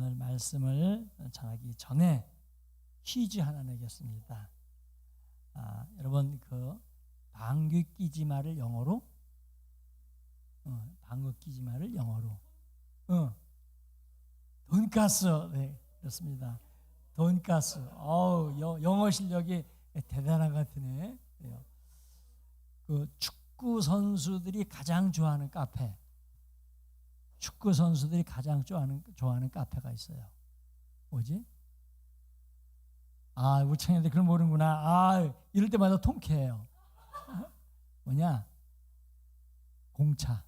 오늘 말씀을 전하기 전에 퀴즈 하나 내겠습니다. 여러분 그 방귀 끼지 마를 영어로 방귀 끼지 마를 영어로 돈가스. 네, 그렇습니다. 돈가스. 영어 실력이 대단한 것 같으네. 그래요. 그 축구 선수들이 가장 좋아하는 카페. 축구 선수들이 가장 좋아하는 카페가 있어요. 뭐지? 우리 청년들 그걸 모르는구나. 이럴 때마다 통쾌해요. 뭐냐? 공차.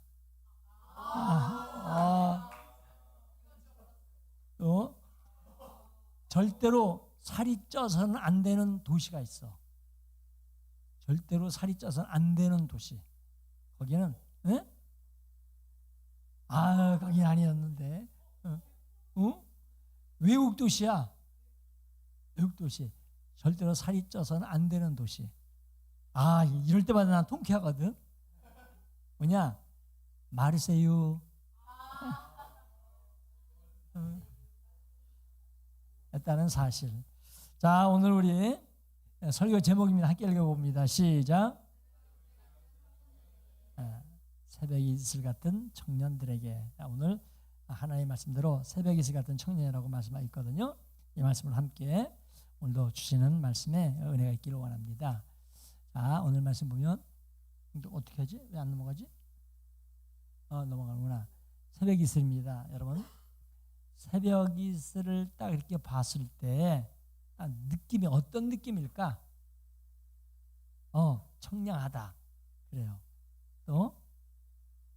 절대로 살이 쪄서는 안 되는 도시가 있어. 절대로 살이 쪄서는 안 되는 도시. 거기는, 거긴 아니었는데. 외국 도시야. 외국 도시. 절대로 살이 쪄서는 안 되는 도시. 이럴 때마다 난 통쾌하거든. 뭐냐? 마르세유. 했다는 사실. 자, 오늘 우리 설교 제목입니다. 함께 읽어봅니다. 시작. 새벽 이슬 같은 청년들에게. 오늘 하나님의 말씀대로 새벽 이슬 같은 청년이라고 말씀하고 있거든요. 이 말씀을 함께 오늘도 주시는 말씀에 은혜가 있기를 원합니다. 자, 오늘 말씀 보면 어떻게 하지? 왜 안 넘어가지? 넘어가는구나. 새벽 이슬입니다. 여러분, 새벽 이슬을 딱 이렇게 봤을 때 느낌이 어떤 느낌일까? 청량하다. 그래요. 또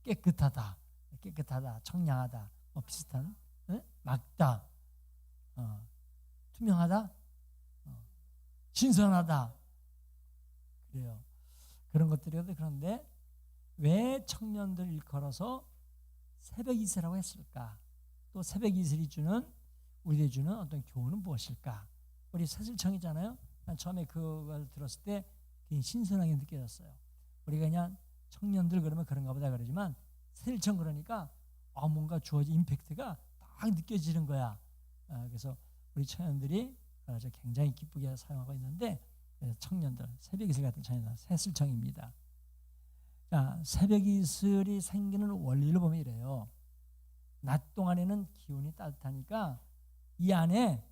깨끗하다, 청량하다, 비슷한, 맑다, 투명하다, 신선하다. 그래요. 그런 것들이거든요. 그런데 왜 청년들 일컬어서 새벽 이슬이라고 했을까? 또 새벽 이슬이 우리에게 주는 어떤 교훈은 무엇일까? 우리 새슬청이잖아요. 난 처음에 그걸 들었을 때 굉장히 신선하게 느껴졌어요. 우리가 그냥 청년들 그러면 그런가 보다 그러지만 새슬청 그러니까 뭔가 주어진 임팩트가 딱 느껴지는 거야. 그래서 우리 청년들이 굉장히 기쁘게 사용하고 있는데, 그래서 청년들, 새벽 이슬 같은 청년들, 새슬청입니다. 자, 새벽 이슬이 생기는 원리를 보면 이래요. 낮 동안에는 기온이 따뜻하니까 이 안에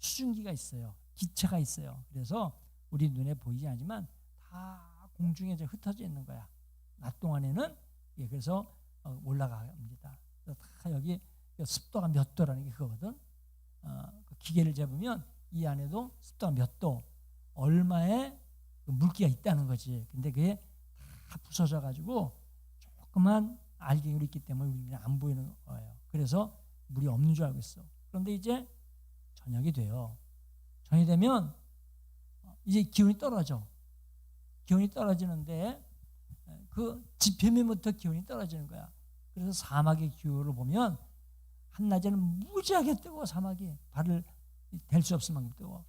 수증기가 있어요. 기체가 있어요. 그래서 우리 눈에 보이지 않지만 다 공중에 흩어져 있는 거야. 낮 동안에는. 그래서 올라갑니다. 그래서 다 여기 습도가 몇 도라는 게 그거거든. 그 기계를 잡으면 이 안에도 습도가 몇 도, 얼마의 물기가 있다는 거지. 근데 그게 다 부서져 가지고 조그만 알갱이로 있기 때문에 우리는 안 보이는 거예요. 그래서 물이 없는 줄 알고 있어. 그런데 이제 저녁이 돼요. 저녁이 되면 이제 기온이 떨어져. 기온이 떨어지는데 그 지표면부터 기온이 떨어지는 거야. 그래서 사막의 기온을 보면 한낮에는 무지하게 뜨거워. 사막이 발을 댈 수 없을 만큼 뜨거워.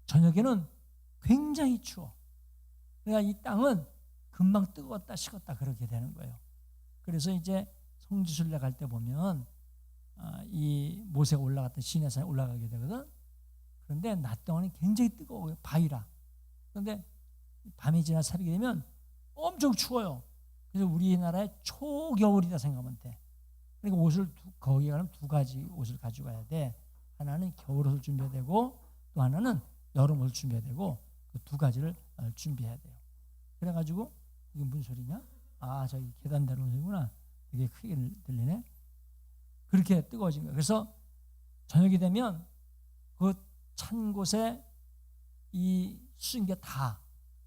저녁에는 굉장히 추워. 그러니까 이 땅은 금방 뜨거웠다 식었다 그렇게 되는 거예요. 그래서 이제 성지순례 갈 때 보면 이 모세가 올라갔던 시내산에 올라가게 되거든. 그런데 낮 동안은 굉장히 뜨거워요. 바위라. 그런데 밤이 지나 새벽이 되면 엄청 추워요. 그래서 우리나라의 초겨울이다 생각하면 돼. 그러니까 거기 가면 두 가지 옷을 가지고 가야 돼. 하나는 겨울옷을 준비해야 되고 또 하나는 여름옷을 준비해야 되고 그 두 가지를 준비해야 돼요. 그래가지고 이게 무슨 소리냐? 저기 계단 내려오는 소리구나. 되게 크게 들리네. 그렇게 뜨거워진 거예요. 그래서 저녁이 되면 그 찬 곳에 이 수증기가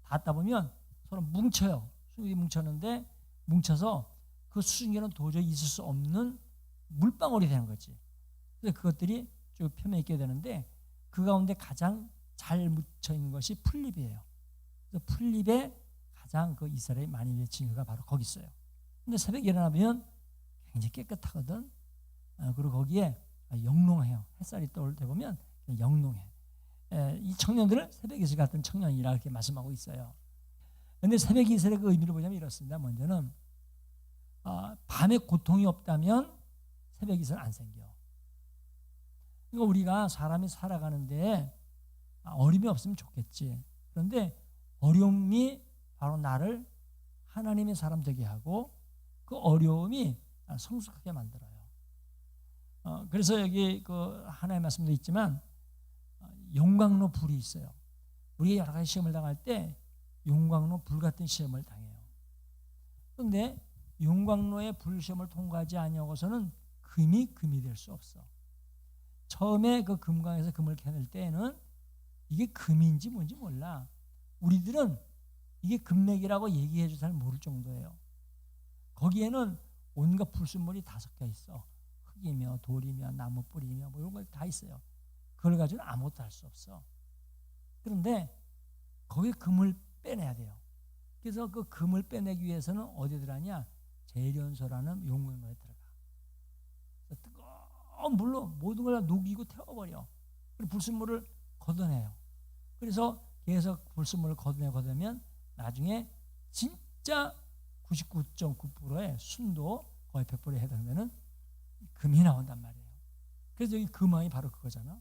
닿다 보면 서로 뭉쳐요. 수증기 뭉쳤는데 뭉쳐서 그 수증기는 도저히 있을 수 없는 물방울이 되는 거지. 그래서 그것들이 쭉 표면에 있게 되는데 그 가운데 가장 잘 묻혀 있는 것이 풀잎이에요. 그래서 풀잎에 가장 그 이스라엘이 많이 맺힌 이유가 바로 거기 있어요. 근데 새벽에 일어나면 굉장히 깨끗하거든. 그리고 거기에 영롱해요. 햇살이 떠올 때 보면 영롱해. 이 청년들을 새벽 이슬 같은 청년이라 이렇게 말씀하고 있어요. 그런데 새벽 이슬의 그 의미를 보자면 이렇습니다. 먼저는 밤에 고통이 없다면 새벽 이슬은 안 생겨. 그러니까 우리가 사람이 살아가는데 어려움이 없으면 좋겠지. 그런데 어려움이 바로 나를 하나님의 사람 되게 하고 그 어려움이 성숙하게 만들어요. 그래서 여기 그 하나의 말씀도 있지만 용광로 불이 있어요. 우리가 여러 가지 시험을 당할 때 용광로 불 같은 시험을 당해요. 그런데 용광로의 불 시험을 통과하지 아니하고서는 금이 될 수 없어. 처음에 그 금광에서 금을 캐낼 때에는 이게 금인지 뭔지 몰라. 우리들은 이게 금맥이라고 얘기해도 잘 모를 정도예요. 거기에는 온갖 불순물이 다 섞여 있어. 흙이며 돌이며 나무 뿌리며 뭐 이런 걸 다 있어요. 그걸 가지고는 아무것도 할 수 없어. 그런데 거기에 금을 빼내야 돼요. 그래서 그 금을 빼내기 위해서는 어디에 들어가냐? 재련소라는 용광로에 들어가. 뜨거운 물로 모든 걸 녹이고 태워버려. 그리고 불순물을 걷어내요. 그래서 계속 불순물을 걷어내면 나중에 진짜 99.9%의 순도 거의 100%에 해당되는 금이 나온단 말이에요. 그래서 여기 금왕이 바로 그거잖아.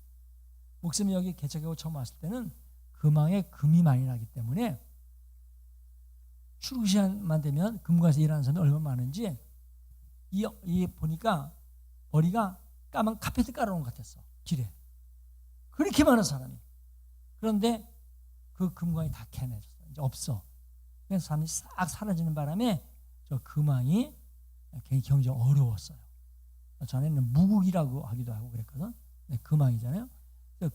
목사님이 여기 개척하고 처음 왔을 때는 금왕에 금이 많이 나기 때문에 출근 시간만 되면 금광에서 일하는 사람이 얼마나 많은지 이 보니까 머리가 까만 카페트 깔아놓은 것 같았어. 길에. 그렇게 많은 사람이. 그런데 그 금광이 다 캐내졌어. 이제 없어. 그래서 사람이 싹 사라지는 바람에 저 금왕이 굉장히 어려웠어요. 전에는 무국이라고 하기도 하고 그랬거든. 네, 금왕이잖아요.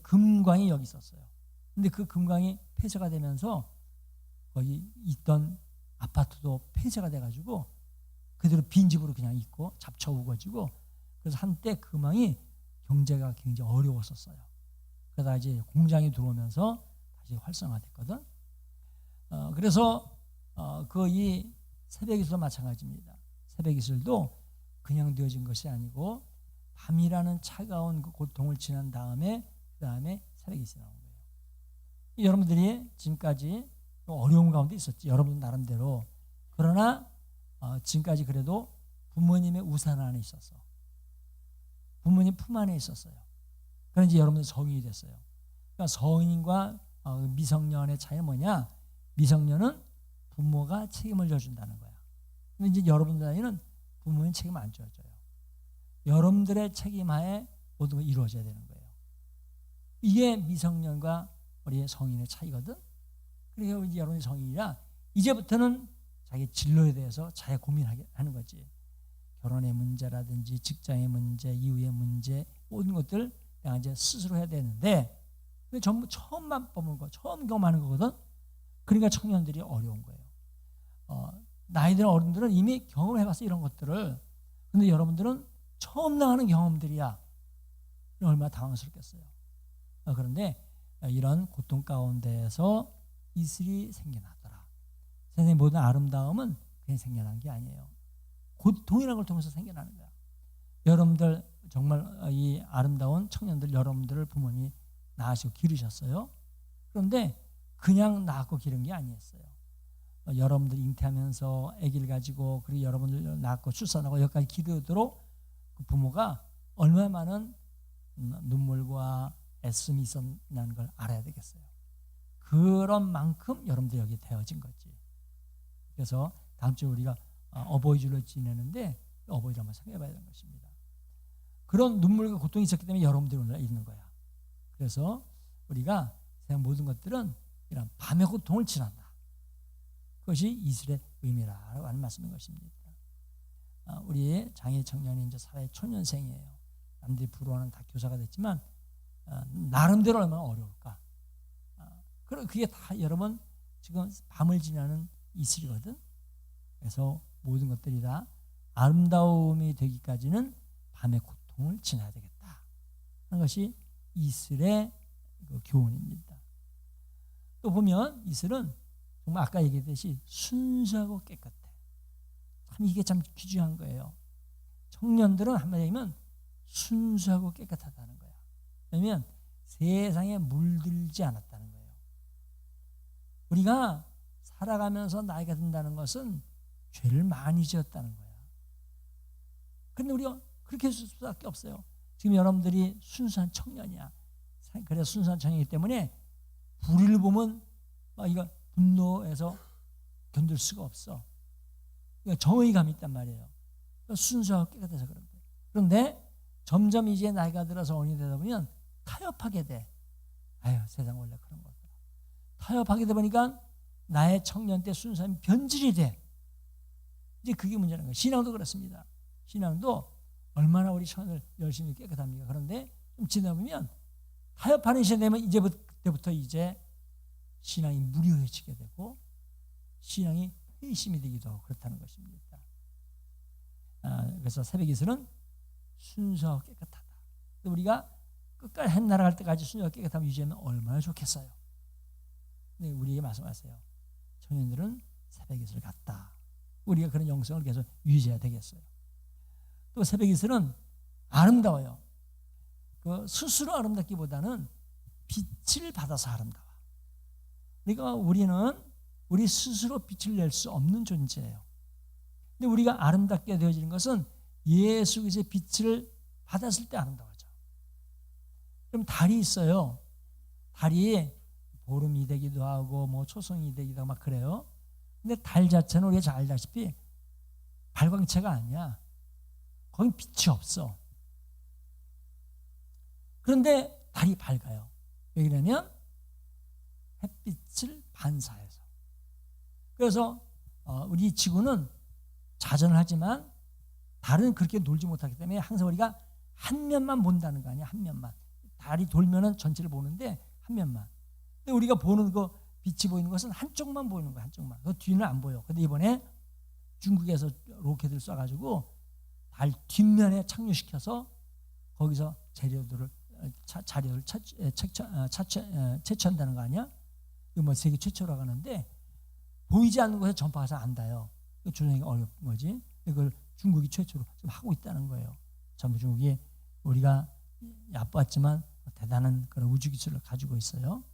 금광이 여기 있었어요. 근데 그 금광이 폐쇄가 되면서 거기 있던 아파트도 폐쇄가 돼가지고 그대로 빈집으로 그냥 있고 잡초 우거지고 그래서 한때 금왕이 경제가 굉장히 어려웠었어요. 그러다 이제 공장이 들어오면서 다시 활성화됐거든. 그래서 그 이 새벽이슬도 마찬가지입니다. 새벽이슬도 그냥 되어진 것이 아니고 밤이라는 차가운 그 고통을 지난 다음에 그 다음에 새벽이슬이 나온 거예요. 여러분들이 지금까지 어려운 가운데 있었지. 여러분 나름대로. 그러나 지금까지 그래도 부모님의 우산 안에 있었어. 부모님 품 안에 있었어요. 그런지 여러분들 성인이 됐어요. 그러니까 성인과 미성년의 차이는 뭐냐? 미성년은 부모가 책임을 져준다는 거야. 근데 이제 여러분들 나이는 부모님 책임 안 져줘요. 여러분들의 책임하에 모든 걸 이루어져야 되는 거예요. 이게 미성년과 우리 성인의 차이거든. 그러니까 이제 여러분이 성인이라 이제부터는 자기 진로에 대해서 잘 고민하게 하는 거지. 결혼의 문제라든지 직장의 문제, 이후의 문제 모든 것들 내가 이제 스스로 해야 되는데 근데 전부 처음 맛보는 거, 처음 경험하는 거거든. 그러니까 청년들이 어려운 거예요. 나이 든 어른들은 이미 경험해봤어 이런 것들을. 근데 여러분들은 처음 나가는 경험들이야. 얼마나 당황스럽겠어요. 그런데 이런 고통 가운데에서 이슬이 생겨나더라. 세상의 모든 아름다움은 그냥 생겨난 게 아니에요. 고통이라는 걸 통해서 생겨나는 거야. 여러분들 정말 이 아름다운 청년들 여러분들을 부모님이 낳으시고 기르셨어요. 그런데 그냥 낳고 기른 게 아니었어요. 여러분들 잉태하면서 아기를 가지고 그리고 여러분들 낳고 출산하고 여기까지 기르도록 그 부모가 얼마나 많은 눈물과 애씀이 있었냐는 걸 알아야 되겠어요. 그런 만큼 여러분들 여기 되어진 거지. 그래서 다음 주에 우리가 어버이주를 지내는데 어버이를 한번 생각해 봐야 되는 것입니다. 그런 눈물과 고통이 있었기 때문에 여러분들이 오늘 있는 거야. 그래서 우리가 세상 모든 것들은 이런 밤의 고통을 지난다. 그것이 이슬의 의미라고 하는 말씀인 것입니다. 우리 장애 청년이 이제 사회 초년생이에요. 남들이 부러워하는 다 교사가 됐지만 나름대로 얼마나 어려울까. 그게 다 여러분 지금 밤을 지나는 이슬이거든. 그래서 모든 것들이 다 아름다움이 되기까지는 밤의 고통을 지나야 되겠다 하는 것이 이슬의 그 교훈입니다. 또 보면 이슬은 정말 아까 얘기했듯이 순수하고 깨끗해. 참 이게 참 귀중한 거예요. 청년들은 한마디 얘기하면 순수하고 깨끗하다는 거야. 왜냐하면 세상에 물들지 않았다는 거예요. 우리가 살아가면서 나이가 든다는 것은 죄를 많이 지었다는 거야. 그런데 우리가 그렇게 할 수밖에 없어요. 지금 여러분들이 순수한 청년이야. 그래서 순수한 청년이기 때문에 불의를 보면 막 이거 분노해서 견딜 수가 없어. 그러니까 정의감이 있단 말이에요. 순수하고 깨끗해서 그런데. 그런데 점점 이제 나이가 들어서 어른이 되다 보면 타협하게 돼. 아유, 세상 원래 그런 거더라. 타협하게 되다 보니까 나의 청년 때 순수함이 변질이 돼. 이제 그게 문제라는 거예요. 신앙도 그렇습니다. 신앙도 얼마나 우리 청년을 열심히 깨끗합니까? 그런데 좀 지나 보면 타협하는 시간 되면 그때부터 이제 신앙이 무료해지게 되고 신앙이 회심이 되기도 하고 그렇다는 것입니다. 그래서 새벽 이슬은 순수하고 깨끗하다. 우리가 끝까지 햇날아갈 때까지 순수하고 깨끗함을 유지하면 얼마나 좋겠어요. 네, 우리에게 말씀하세요. 청년들은 새벽 이슬을 갖다. 우리가 그런 영성을 계속 유지해야 되겠어요. 또 새벽 이슬은 아름다워요. 그 스스로 아름답기보다는 빛을 받아서 아름다워. 그러니까 우리는 우리 스스로 빛을 낼 수 없는 존재예요. 근데 우리가 아름답게 되어지는 것은 예수 그리스도의 빛을 받았을 때 아름다워져. 그럼 달이 있어요. 달이 보름이 되기도 하고 뭐 초성이 되기도 하고 막 그래요. 근데 달 자체는 우리가 잘 알다시피 발광체가 아니야. 거긴 빛이 없어. 그런데 달이 밝아요. 왜 그러냐면 햇빛을 반사해서. 그래서 우리 지구는 자전을 하지만 달은 그렇게 놀지 못하기 때문에 항상 우리가 한 면만 본다는 거 아니야. 한 면만. 달이 돌면은 전체를 보는데 한 면만. 근데 우리가 보는 거 빛이 보이는 것은 한쪽만 보이는 거야. 한쪽만. 그 뒤는 안 보여. 근데 이번에 중국에서 로켓을 쏴가지고 달 뒷면에 착륙시켜서 거기서 자료를 채취한다는 거 아니야? 이거 뭐 세계 최초라고 하는데 보이지 않는 곳에 전파가서 안 닿아요. 조정하기가 어려운 거지. 이걸 중국이 최초로 지금 하고 있다는 거예요. 참 중국이 우리가 얕봤지만 대단한 그런 우주 기술을 가지고 있어요.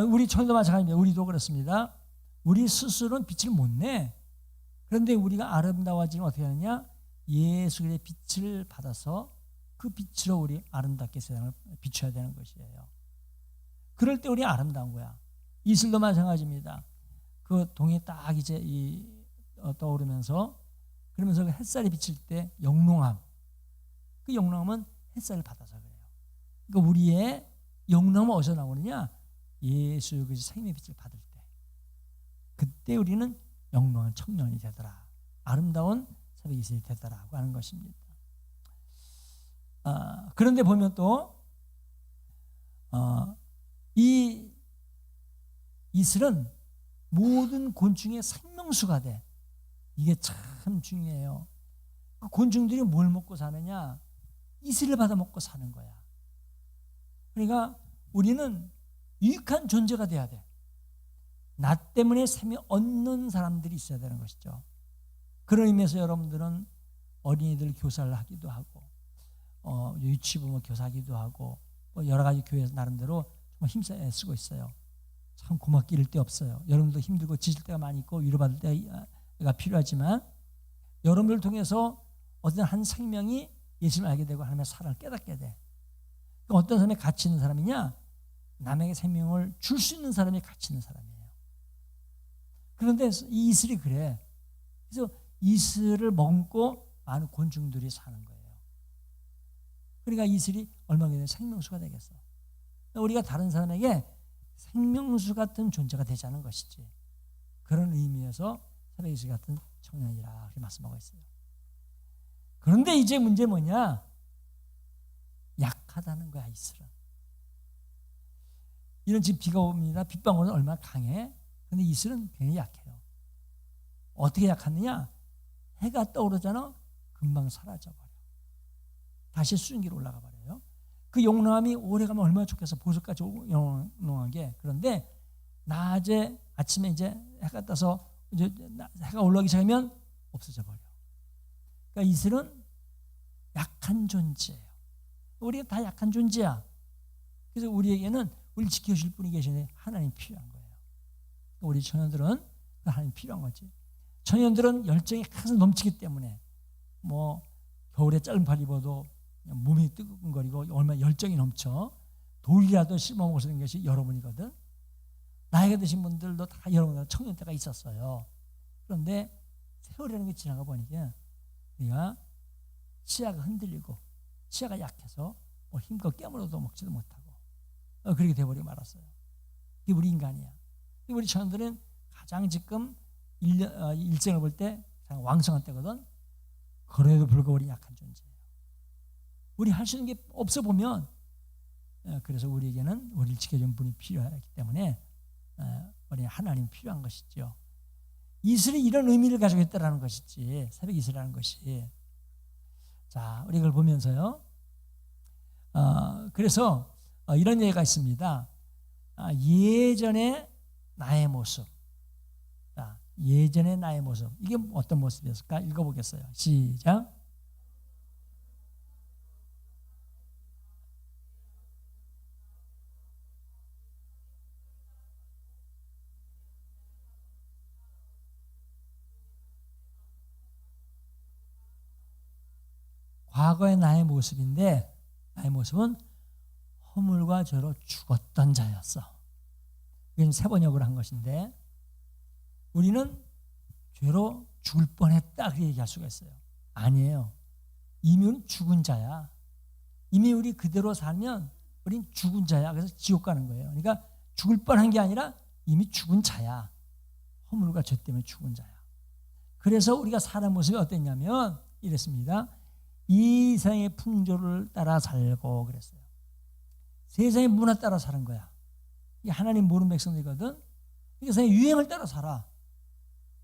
우리 청년도 마찬가지입니다. 우리도 그렇습니다. 우리 스스로는 빛을 못 내. 그런데 우리가 아름다워지면 어떻게 하느냐? 예수 그리스도의 빛을 받아서 그 빛으로 우리 아름답게 세상을 비춰야 되는 것이에요. 그럴 때 우리 아름다운 거야. 이슬도 마찬가지입니다. 그 동이 딱 이제 떠오르면서 그러면서 그 햇살이 비칠 때 영롱함. 그 영롱함은 햇살을 받아서 그래요. 그러니까 우리의 영롱함은 어디서 나오느냐? 예수 그리스도 생명의 빛을 받을 때. 그때 우리는 영롱한 청년이 되더라. 아름다운 새벽 이슬이 되더라고 하는 것입니다. 그런데 보면 또 이 이슬은 모든 곤충의 생명수가 돼. 이게 참 중요해요. 그 곤충들이 뭘 먹고 사느냐? 이슬을 받아 먹고 사는 거야. 그러니까 우리는 유익한 존재가 돼야 돼. 나 때문에 생명 얻는 사람들이 있어야 되는 것이죠. 그런 의미에서 여러분들은 어린이들 교사를 하기도 하고 유치부모 교사하기도 하고 여러 가지 교회에서 나름대로 정말 힘쓰고 있어요. 참 고맙게 이를 데 없어요. 여러분도 힘들고 지칠 때가 많이 있고 위로받을 때가 필요하지만 여러분들을 통해서 어떤 한 생명이 예수님을 알게 되고 하나님의 사랑을 깨닫게 돼. 그러니까 어떤 사람이 가치 있는 사람이냐? 남에게 생명을 줄 수 있는 사람이 가치 있는 사람이에요. 그런데 이 이슬이 그래. 그래서 이슬을 먹고 많은 곤충들이 사는 거예요. 그러니까 이슬이 얼마나 되면 생명수가 되겠어. 우리가 다른 사람에게 생명수 같은 존재가 되자는 것이지. 그런 의미에서 새벽 이슬 같은 청년이라 그렇게 말씀하고 있어요. 그런데 이제 문제 뭐냐? 약하다는 거야, 이슬은. 이런 지금 비가 옵니다. 빗방울은 얼마나 강해? 근데 이슬은 굉장히 약해요. 어떻게 약하느냐? 해가 떠오르잖아. 금방 사라져버려. 다시 수증기로 올라가 버려요. 그 영롱함이 오래가면 얼마나 좋겠어. 보석같이 영롱하게. 그런데 낮에 아침에 이제 해가 떠서 이제 해가 올라오기 시작하면 없어져 버려. 그러니까 이슬은 약한 존재예요. 우리가 다 약한 존재야. 그래서 우리에게는 우리를 지켜주실 분이 계시는데 하나님이 필요한 거예요. 우리 청년들은 하나님이 필요한 거지. 청년들은 열정이 항상 넘치기 때문에 뭐 겨울에 짧은 팔 입어도 몸이 뜨끈거리고 얼마나 열정이 넘쳐 돌이라도 씹어먹어서 된 것이 여러분이거든. 나이가 드신 분들도 다 여러분들 청년 때가 있었어요. 그런데 세월이라는 게 지나가 보니까 우리가 치아가 흔들리고 치아가 약해서 뭐 힘껏 깨물어도 먹지도 못하고 그렇게 돼버리고 말았어요. 이게 우리 인간이야. 우리 청년들은 가장 지금 일생을 볼 때 왕성한 때거든. 그래도 불구하고 우리 약한 존재예요. 우리 할 수 있는 게 없어 보면 그래서 우리에게는 우리를 지켜주는 분이 필요하기 때문에 우리 하나님이 필요한 것이죠. 이슬이 이런 의미를 가지고 있다는 것이지 새벽 이슬이라는 것이. 자, 우리 이걸 보면서요. 그래서 이런 얘기가 있습니다. 예전의 나의 모습. 자, 예전의 나의 모습. 이게 어떤 모습이었을까? 읽어보겠어요. 시작. 과거의 나의 모습인데 나의 모습은 허물과 죄로 죽었던 자였어. 이건 세 번역을 한 것인데 우리는 죄로 죽을 뻔했다 그렇게 얘기할 수가 있어요. 아니에요. 이미 우리는 죽은 자야. 이미 우리 그대로 살면 우린 죽은 자야. 그래서 지옥 가는 거예요. 그러니까 죽을 뻔한 게 아니라 이미 죽은 자야. 허물과 죄 때문에 죽은 자야. 그래서 우리가 사는 모습이 어땠냐면 이랬습니다. 이 세상의 풍조를 따라 살고 그랬어요. 세상의 문화 따라 사는 거야. 이게 하나님 모르는 백성들이거든. 그러니까 세상의 유행을 따라 살아.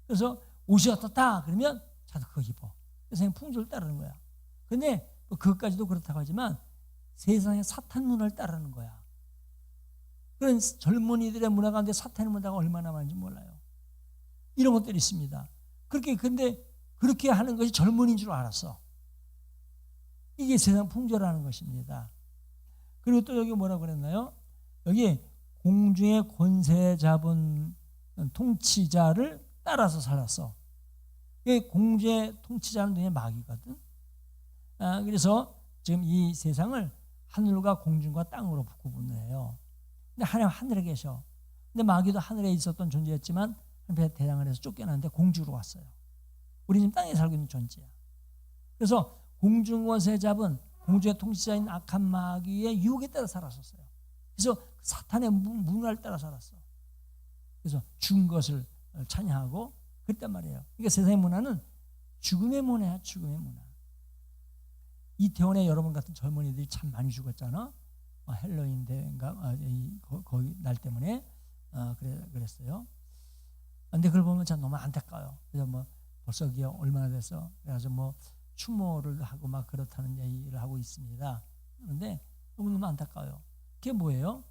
그래서 옷이 어떻다 그러면 자도 그거 입어. 세상의 풍조를 따르는 거야. 근데 그것까지도 그렇다고 하지만 세상의 사탄 문화를 따르는 거야. 그런 젊은이들의 문화 가운데 사탄의 문화가 얼마나 많은지 몰라요. 이런 것들이 있습니다. 근데 그렇게 하는 것이 젊은이인 줄 알았어. 이게 세상 풍조라는 것입니다. 그리고 또 여기 뭐라고 그랬나요? 여기 공중의 권세 잡은 통치자를 따라서 살았어. 이 공중의 통치자는 눈에 마귀거든. 그래서 지금 이 세상을 하늘과 공중과 땅으로 구분을 해요. 근데 하나님 하늘에 계셔. 근데 마귀도 하늘에 있었던 존재였지만 대장을 해서 쫓겨났는데 공주로 왔어요. 우리 지금 땅에 살고 있는 존재야. 그래서 공중권세 잡은 공중의 통치자인 악한 마귀의 유혹에 따라 살았었어요. 그래서 사탄의 문화를 따라 살았어. 그래서 죽은 것을 찬양하고 그랬단 말이에요. 그러니까 세상의 문화는 죽음의 문화야. 죽음의 문화. 이태원에 여러분 같은 젊은이들이 참 많이 죽었잖아. 헬로윈 대회인가 거기 날 때문에 그랬어요. 근데 그걸 보면 참 너무 안타까워요. 그래서 뭐 벌써 이게 얼마나 됐어. 그래서 뭐 추모를 하고 막 그렇다는 얘기를 하고 있습니다. 그런데 너무너무 안타까워요. 그게 뭐예요?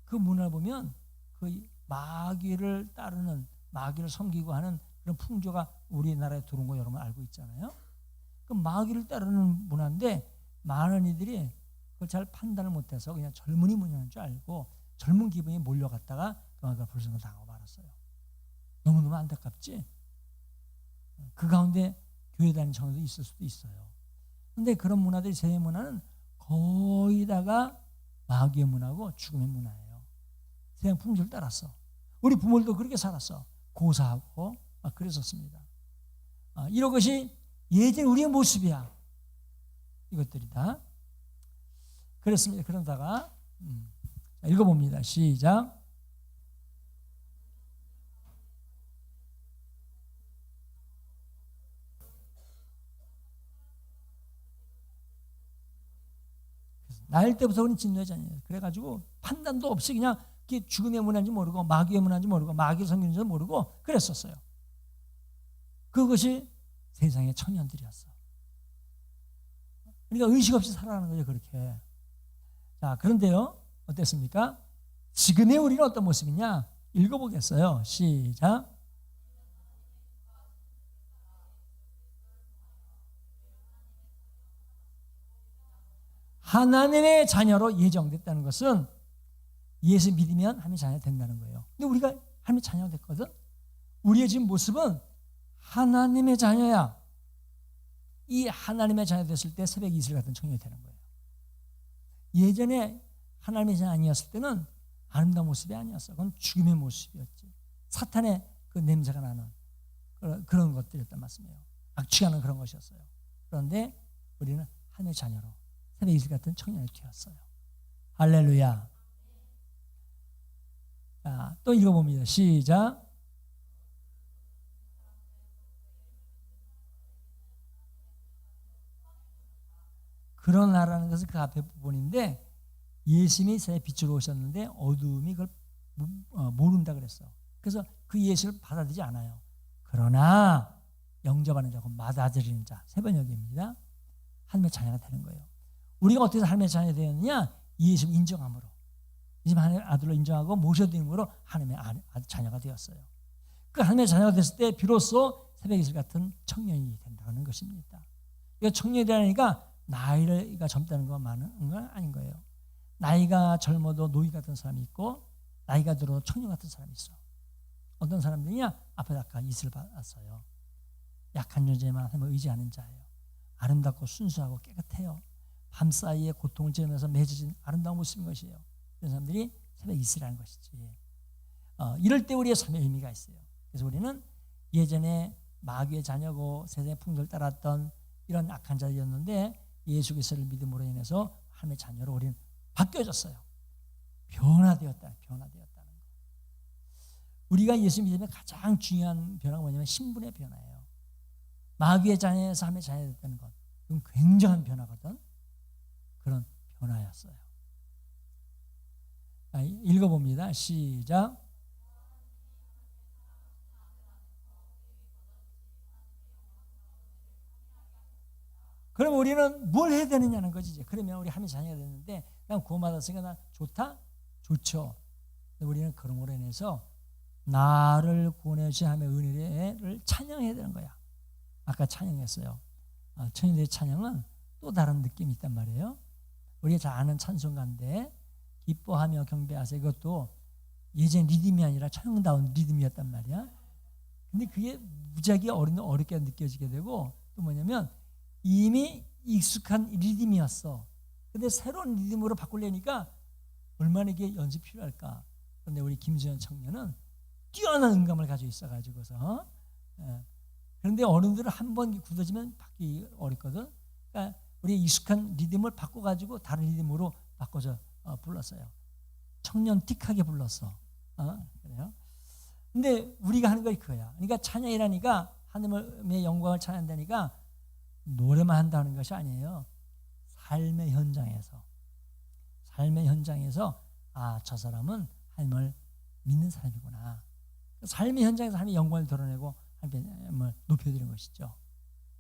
그 문화를 보면 그 마귀를 따르는 마귀를 섬기고 하는 그런 풍조가 우리나라에 들어온 거 여러분 알고 있잖아요. 그 마귀를 따르는 문화인데 많은 이들이 그걸 잘 판단을 못해서 그냥 젊은이 문화인 줄 알고 젊은 기분이 몰려갔다가 그가 불성을 당하고 말았어요. 너무너무 안타깝지? 그 가운데 교회 다니는 청년도 있을 수도 있어요. 그런데 그런 문화들이 세계 문화는 거의 다가 마귀의 문화고 죽음의 문화예요. 세상 풍조를 따랐어. 우리 부모들도 그렇게 살았어. 고사하고 막 그랬었습니다. 이런 것이 예전 우리의 모습이야. 이것들이 다 그렇습니다. 그러다가 읽어봅니다. 시작. 나일 때부터 우리는 진노의 자녀예요. 그래가지고 판단도 없이 그냥 죽음의 문화인지 모르고 마귀의 문화인지 모르고 마귀 성경인지 모르고 그랬었어요. 그것이 세상의 청년들이었어. 그러니까 의식 없이 살아가는 거죠. 그렇게. 자, 그런데요. 어땠습니까? 지금의 우리는 어떤 모습이냐? 읽어보겠어요. 시작. 하나님의 자녀로 예정됐다는 것은 예수 믿으면 하나님의 자녀가 된다는 거예요. 근데 우리가 하나님의 자녀가 됐거든. 우리의 지금 모습은 하나님의 자녀야. 이 하나님의 자녀 됐을 때 새벽 이슬 같은 청년이 되는 거예요. 예전에 하나님의 자녀 아니었을 때는 아름다운 모습이 아니었어. 그건 죽음의 모습이었지. 사탄의 그 냄새가 나는 그런 것들이었단 말씀이에요. 악취하는 그런 것이었어요. 그런데 우리는 하나님의 자녀로 새벽 이슬 같은 청년이 되었어요. 할렐루야. 자, 또 읽어봅니다. 시작. 그러나라는 것은 그 앞에 부분인데 예수님이 세상에 빛으로 오셨는데 어둠이 그걸 모른다 그랬어. 그래서 그 예수를 받아들이지 않아요. 그러나 영접하는 자고 받아들이는 자, 세 번역입니다. 하나님의 자녀가 되는 거예요. 우리가 어떻게 하나님의 자녀가 되었느냐? 예수를 인정함으로. 예수님 하나님의 아들로 인정하고 모셔드림으로 하나님의 자녀가 되었어요. 그 하나님의 자녀가 됐을 때 비로소 새벽 이슬 같은 청년이 된다는 것입니다. 이거 청년이 되니까 나이가 젊다는 건 많은 건 아닌 거예요. 나이가 젊어도 노인 같은 사람이 있고 나이가 들어도 청년 같은 사람이 있어. 어떤 사람들이냐? 앞에 아까 이슬 받았어요. 약한 존재만 하나님을 의지하는 자예요. 아름답고 순수하고 깨끗해요. 밤사이에 고통을 지으면서 맺어진 아름다운 모습인 것이에요. 그런 사람들이 새벽 이슬이라는 것이지. 이럴 때 우리의 삶의 의미가 있어요. 그래서 우리는 예전에 마귀의 자녀고 세상의 풍조를 따랐던 이런 악한 자였는데 예수 그리스도를 믿음으로 인해서 하나님의 자녀로 우리는 바뀌어졌어요. 변화되었다는 거. 우리가 예수 믿음의 가장 중요한 변화가 뭐냐면 신분의 변화예요. 마귀의 자녀에서 하나님의 자녀가 됐다는 것. 그건 굉장한 변화거든. 그런 변화였어요. 읽어봅니다. 시작. 그럼 우리는 뭘 해야 되느냐는 거지. 이제. 그러면 우리 하나님의 자녀가 됐는데 그냥 구원받았으니까 난 좋다? 좋죠. 근데 우리는 그런 거로 인해서 나를 구원해 주신 하나님의 은혜를 찬양해야 되는 거야. 아까 찬양했어요. 천인들의 찬양은 또 다른 느낌이 있단 말이에요. 우리가 잘 아는 찬송가인데 기뻐하며 경배하세요. 이것도 예전 리듬이 아니라 천영다운 리듬이었단 말이야. 근데 그게 무지하게 어렵게 느껴지게 되고 또 뭐냐면 이미 익숙한 리듬이었어. 근데 새로운 리듬으로 바꾸려니까 얼마나 이게 연습이 필요할까. 그런데 우리 김수현 청년은 뛰어난 음감을 가지고 있어가지고서 그런데 어른들은 한 번 굳어지면 바뀌기 어렵거든. 그러니까 우리 익숙한 리듬을 바꿔가지고 다른 리듬으로 바꿔서 불렀어요. 청년 틱하게 불렀어. 그래요. 근데 우리가 하는 거 그거야. 그러니까 찬양이라니까 하나님의 영광을 찬양한다니까 노래만 한다는 것이 아니에요. 삶의 현장에서 저 사람은 하나님을 믿는 사람이구나. 삶의 현장에서 하나님의 영광을 드러내고 하나님을 높여드리는 것이죠.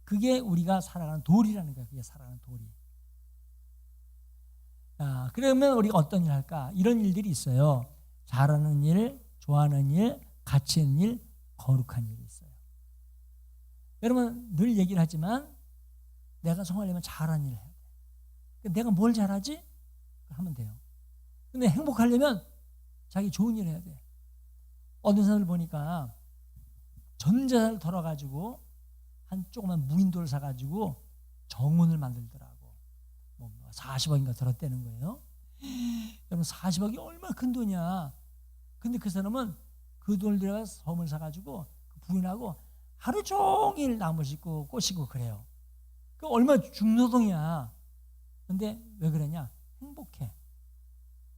그게 우리가 살아가는 도리라는 거예요. 그게 살아가는 도리. 그러면 우리가 어떤 일을 할까? 이런 일들이 있어요. 잘하는 일, 좋아하는 일, 가치 있는 일, 거룩한 일이 있어요. 여러분 늘 얘기를 하지만 내가 성공하려면 잘하는 일을 해야 돼. 내가 뭘 잘하지? 하면 돼요. 근데 행복하려면 자기 좋은 일을 해야 돼. 어떤 사람을 보니까 전 재산을 털어가지고 한 조그만 무인도를 사가지고 정원을 만들더라고. 40억인가 들었다는 거예요. 여러분 40억이 얼마나 큰 돈이야. 근데 그 사람은 그 돈을 들여서 섬을 사가지고 그 부인하고 하루 종일 나무 심고 꽃 심고 그래요. 그 얼마나 중노동이야. 근데 왜 그러냐? 행복해.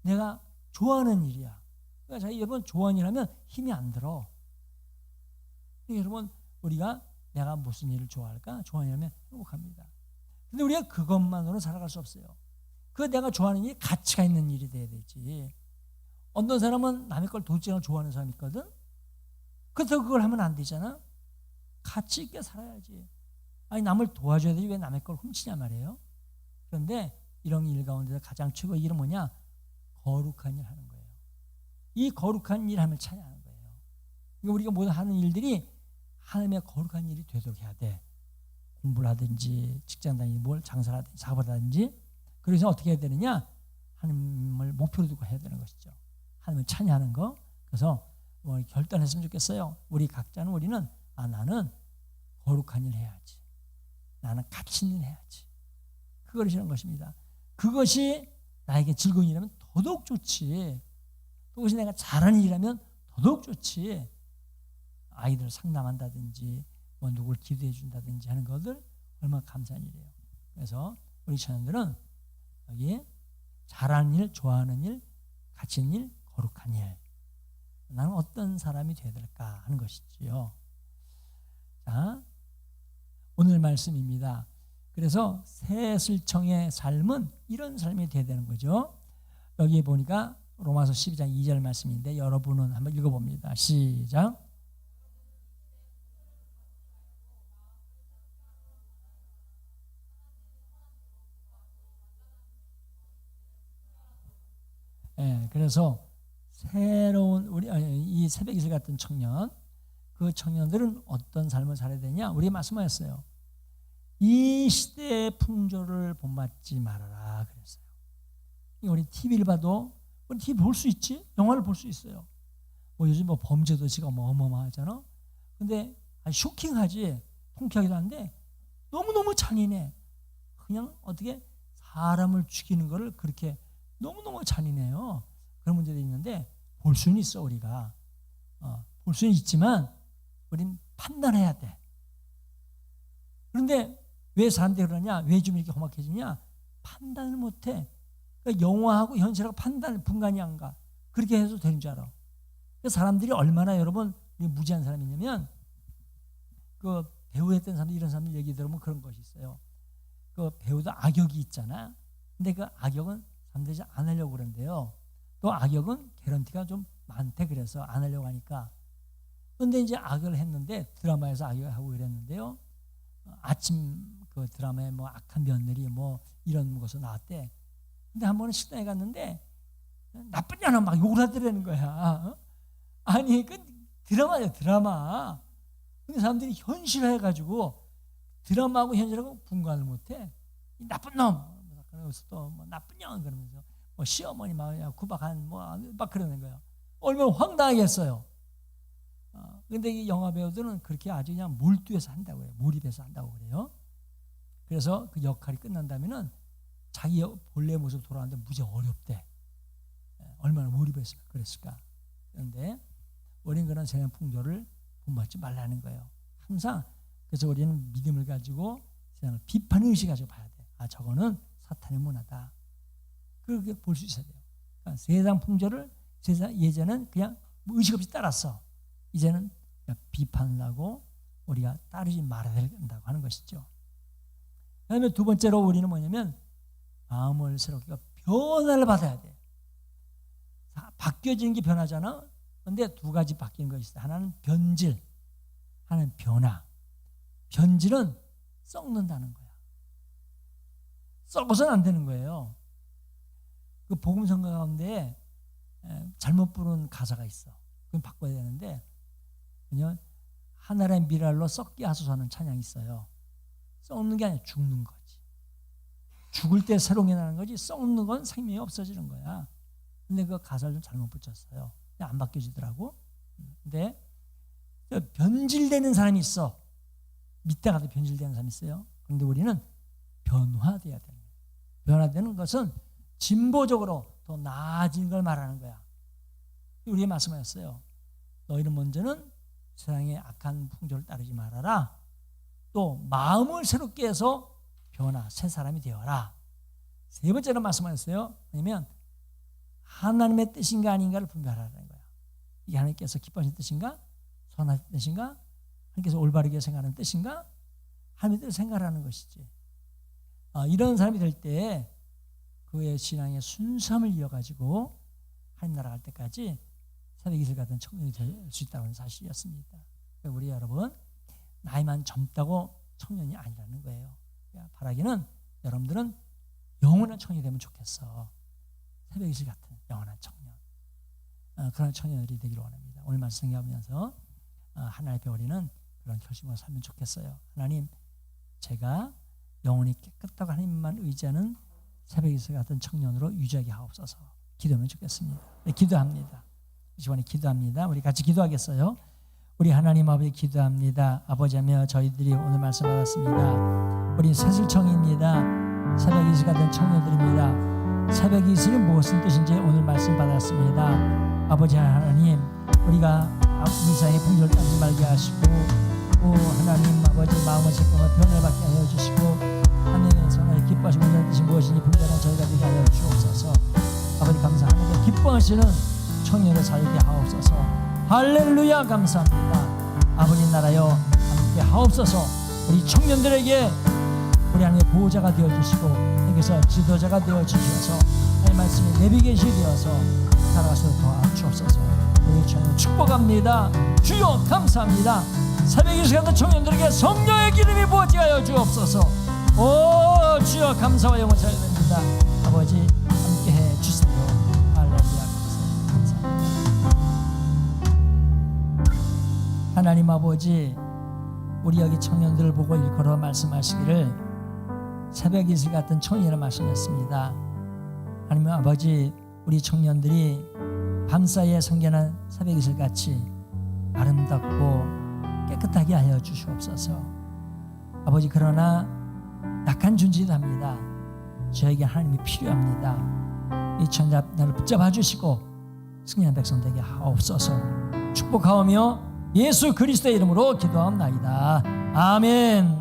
내가 좋아하는 일이야. 그러니까 여러분 좋아하는 일 하면 힘이 안 들어. 여러분 우리가 내가 무슨 일을 좋아할까? 좋아하는 일 하면 행복합니다. 근데 우리가 그것만으로는 살아갈 수 없어요. 그 내가 좋아하는 일이 가치가 있는 일이 돼야 되지. 어떤 사람은 남의 걸 도둑질하는 좋아하는 사람이 있거든. 그래서 그걸 하면 안 되잖아. 가치 있게 살아야지. 아니 남을 도와줘야 되지 왜 남의 걸 훔치냐 말이에요. 그런데 이런 일 가운데서 가장 최고의 일은 뭐냐? 거룩한 일 하는 거예요. 이 거룩한 일 하면 찬양하는 거예요. 그러니까 우리가 모든 하는 일들이 하나님의 거룩한 일이 되도록 해야 돼. 공부를 하든지 직장 다니든지 뭘 장사를 하든지 사업을 하든지. 그래서 어떻게 해야 되느냐? 하나님을 목표로 두고 해야 되는 것이죠. 하나님을 찬양하는 거. 그래서 결단했으면 좋겠어요. 우리 각자는 우리는 나는 거룩한 일 해야지. 나는 갇힌 일 해야지. 그걸 하는 것입니다. 그것이 나에게 즐거운 일이라면 더더욱 좋지. 그것이 내가 잘하는 일이라면 더더욱 좋지. 아이들 상담한다든지 뭐 누굴 기도해 준다든지 하는 것들 얼마나 감사한 일이에요. 그래서 우리 청년들은 여기 잘하는 일, 좋아하는 일, 갇힌 일, 거룩한 일. 나는 어떤 사람이 되어야 될까 하는 것이지요. 자, 오늘 말씀입니다. 그래서 새슬청의 삶은 이런 삶이 되어야 되는 거죠. 여기 보니까 로마서 12장 2절 말씀인데 여러분은 한번 읽어봅니다. 시작. 그래서 새로운 이 새벽 이슬 같은 청년, 그 청년들은 어떤 삶을 살아야 되냐? 우리 말씀하셨어요. 이 시대의 풍조를 본받지 말아라 그랬어요. 우리 TV를 봐도 우리 TV 볼 수 있지? 영화를 볼 수 있어요. 뭐 요즘 뭐 범죄도시가 뭐 어마어마하잖아. 근데 쇼킹하지, 통쾌하기도 한데 너무너무 잔인해. 그냥 어떻게 사람을 죽이는 거를 그렇게 너무너무 잔인해요. 그런 문제도 있는데 볼 수는 있어 우리가. 볼 수는 있지만 우린 판단해야 돼. 그런데 왜 사람들이 그러냐? 왜 좀 이렇게 험악해지냐? 판단을 못해. 그러니까 영화하고 현실하고 판단 분간이 안 가. 그렇게 해서 되는 줄 알아. 사람들이 얼마나 여러분 무지한 사람이냐면 그 배우했던 사람들 이런 사람들 얘기 들으면 그런 것이 있어요. 그 배우도 악역이 있잖아. 근데 그 악역은 사람들이 안 하려고 그러는데요. 또 악역은 개런티가 좀 많대. 그래서 안 하려고 하니까. 근데 이제 악역을 했는데 드라마에서 악역을 하고 이랬는데요. 아침 그 드라마에 뭐 악한 며느리 뭐 이런 것으로 나왔대. 근데 한 번은 식당에 갔는데 나쁜 년아 막 욕을 하더라는 거야. 아니 그 드라마야 드라마. 근데 사람들이 현실화해가지고 드라마하고 현실하고 분간을 못해. 이 나쁜 놈. 그래서 또 뭐 나쁜 년 그러면서 뭐 시어머니 막 구박한 뭐 막 그러는 거예요. 얼마나 황당하겠어요. 근데 이 영화 배우들은 그렇게 아주 그냥 몰두해서 한다고 해요. 몰입해서 한다고 그래요. 그래서 그 역할이 끝난다면은 자기 본래 모습 돌아가는데 무지 어렵대. 얼마나 몰입했으면 그랬을까. 그런데 우리는 그런 세상 풍조를 본받지 말라는 거예요. 항상 그래서 우리는 믿음을 가지고 세상을 비판 의식 가지고 봐야 돼. 아 저거는 사탄의 문화다. 그렇게 볼 수 있어야 돼요. 그러니까 세상 풍조를 예전은 그냥 의식 없이 따랐어. 이제는 비판을 하고 우리가 따르지 말아야 된다고 하는 것이죠. 그다음에 두 번째로 우리는 뭐냐면 마음을 새롭게 변화를 받아야 돼. 바뀌어지는 게 변화잖아. 그런데 두 가지 바뀌는 것이 있어요. 하나는 변질, 하나는 변화. 변질은 썩는다는 거야. 썩어서는 안 되는 거예요. 그 복음성가 가운데 잘못 부른 가사가 있어. 그건 바꿔야 되는데 그냥 하늘의 미랄로 썩게 하소서 하는 찬양이 있어요. 썩는 게 아니라 죽는 거지. 죽을 때 새로운 게 나는 거지 썩는 건 생명이 없어지는 거야. 근데 그 가사를 좀 잘못 붙였어요. 안 바뀌어지더라고. 근데 변질되는 사람이 있어. 믿다가도 변질되는 사람이 있어요. 그런데 우리는 변화돼야 되는 거예요. 변화되는 것은 진보적으로 더 나아진 걸 말하는 거야. 우리의 말씀하셨어요. 너희는 먼저는 세상의 악한 풍조를 따르지 말아라. 또 마음을 새롭게 해서 변화, 새 사람이 되어라. 세 번째로 말씀하셨어요. 왜냐면 하나님의 뜻인가 아닌가를 분별하라는 거야. 이게 하나님께서 기뻐하시는 뜻인가? 선하신 뜻인가? 하나님께서 올바르게 생각하는 뜻인가? 하나님의 뜻을 생각하는 것이지. 이런 사람이 될 때 그의 신앙의 순수함을 이어가지고 하나님 나라 갈 때까지 새벽 이슬 같은 청년이 될 수 있다는 는 사실이었습니다. 우리 여러분 나이만 젊다고 청년이 아니라는 거예요. 바라기는 여러분들은 영원한 청년이 되면 좋겠어. 새벽 이슬 같은 영원한 청년. 그런 청년들이 되기를 원합니다. 오늘 말씀 생각하면서 하나님의 우리는 그런 결심으로 살면 좋겠어요. 하나님, 제가 영혼이 깨끗하고 하나님만 의지하는 새벽 이슬 같은 청년으로 유지하게 하옵소서. 기도하면 좋겠습니다. 네, 기도합니다. 이 시간에 기도합니다. 우리 같이 기도하겠어요. 우리 하나님 아버지 기도합니다. 아버지며 저희들이 오늘 말씀 받았습니다. 우리 새슬청입니다. 새벽 이슬 같은 청년들입니다. 새벽 이슬은 무엇인 뜻인지 오늘 말씀 받았습니다. 아버지 하나님, 우리가 세상의 풍조를 따르지 말게 하시고 하나님 아버지 마음을 새겨서 변을 받게 하여 주시고 하나님의 손을 기뻐하시고 원하는 뜻이 무엇인지 분별한 저희가 되게 하여 주옵소서. 아버지 감사합니다. 기뻐하시는 청년을 살게 하옵소서. 할렐루야 감사합니다. 아버지 나라여 함께 하옵소서. 우리 청년들에게 우리 하나님의 보호자가 되어주시고 여기서 지도자가 되어주셔서 하나님의 말씀에 내비게이시 되어서 살아가서 도와주옵소서. 우리 청년 축복합니다. 주여 감사합니다. 새벽 이 시간에 청년들에게 성령의 기름이 부어지하여 주옵소서. 오 주여 감사와 영원 찬양됩니다. 아버지 함께해 주세요. 할렐루야 감사합니다. 하나님 아버지, 우리 여기 청년들을 보고 일컬어 말씀하시기를 새벽 이슬 같은 청년이라 말씀했습니다. 하나님 아버지, 우리 청년들이 밤사이에 성견한 새벽 이슬 같이 아름답고 깨끗하게 하여 주시옵소서. 아버지, 그러나 약한 존재도 합니다. 저에게 하나님이 필요합니다. 이 청년들을 붙잡아 주시고 승리한 백성 되게 하옵소서. 축복하오며 예수 그리스도의 이름으로 기도합나이다. 아멘.